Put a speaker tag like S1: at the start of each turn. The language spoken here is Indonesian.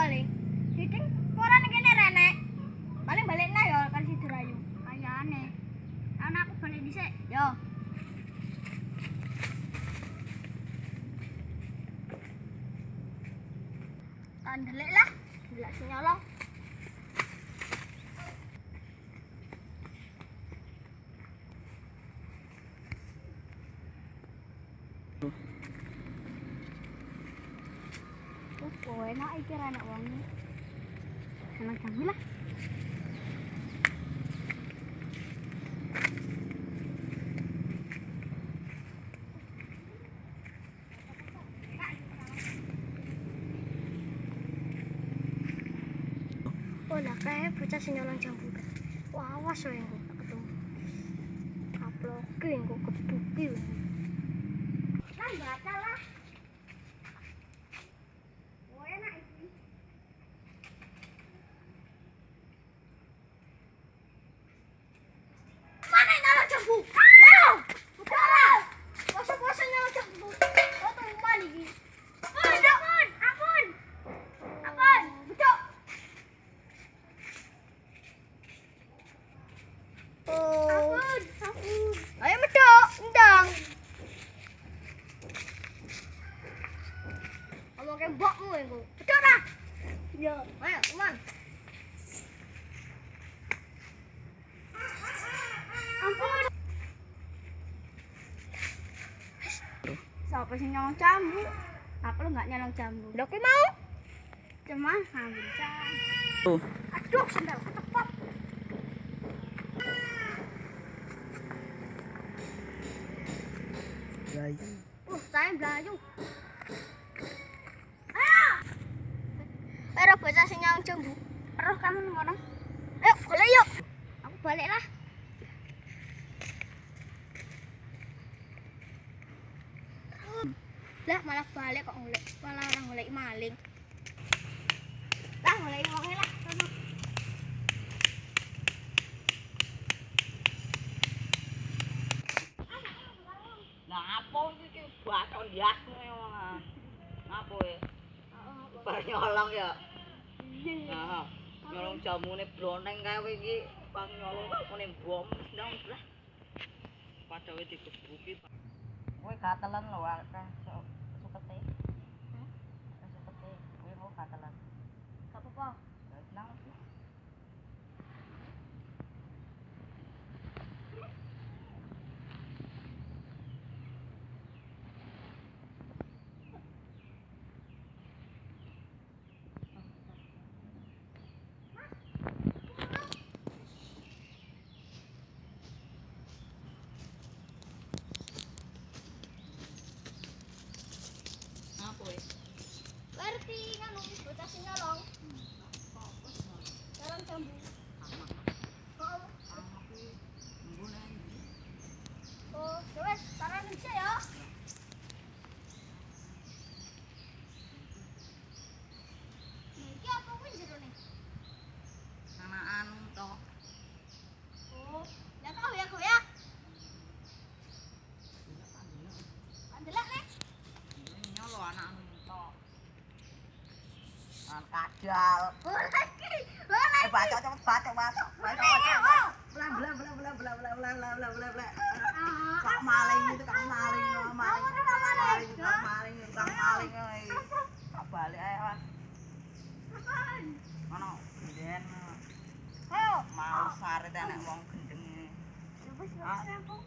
S1: paling. Diting porane kene renek. Paling balikna ya kan Sidurayu. Kayane. Ana aku balik dhisik. Yo. Ndelik lah, ndelok sing nyolong. Oh, enak iki ra enak wonge. Enak jambu lah. Oh, lah kae bocah sing nyolong jambu. Wah, awas wae engko ketemu. Kaploke engko kebuki. Kan batal lah. Oh, enak iki. Mana nyolong jambu? Ayo, utara. Bosan-bosan nyolong jambu. Oh, tumpah iki. Ampun, ampun. Ampun, betul. Ampun, ampun. Ayo medok, ndang. Ngomong ke mbokmu engko. Bedok ra? Iya. Ayo, teman. Ampun. Siapa sing nyolong jambu? Aku lu enggak nyolong jambu. Lho ki mau? Cuma ambil jambu. Aduh, sendal ketepot. Saya belayu. Ayo. Ayo bocah sing nyolong jambu. Roh kamu ngono. Ayo, golek yuk. Aku balik lah. Lah malah balik kok golek. Malah orang golek maling. Lah golek wonge lah. Sono.
S2: Apa iki baton diasmu ngapa e? Bar nyolong ya. Nah, nyolong jamune bloneng kae kowe iki bang nyolong jamune bom ndang lah. Padha wis dikebuki. Kowe gatelan lho akeh sukete. Sukete kowe mau gatelan.
S1: Gak apa-apa.
S2: Wis nang.
S1: Ngerti kan bocah sing nyolong. Nyolong jambu. Oh, wes, taran bisa ya. Iki apa kuwi jerone?
S2: Sanaan tok.
S1: Oh, lah kok goyak-goyak. Andelak nek.
S2: Nyolo anak tok. An kadal.
S1: Lagi.
S2: Baca cepet baca. Bla bla bla bla bla bla bla bla bla bla bla. Kak maling itu kak maling. Kak balik ae Mas. Ono gendhen.
S1: Ayo.
S2: Mau sare tenek wong gendeng ini.
S1: Wes,
S2: Rampung.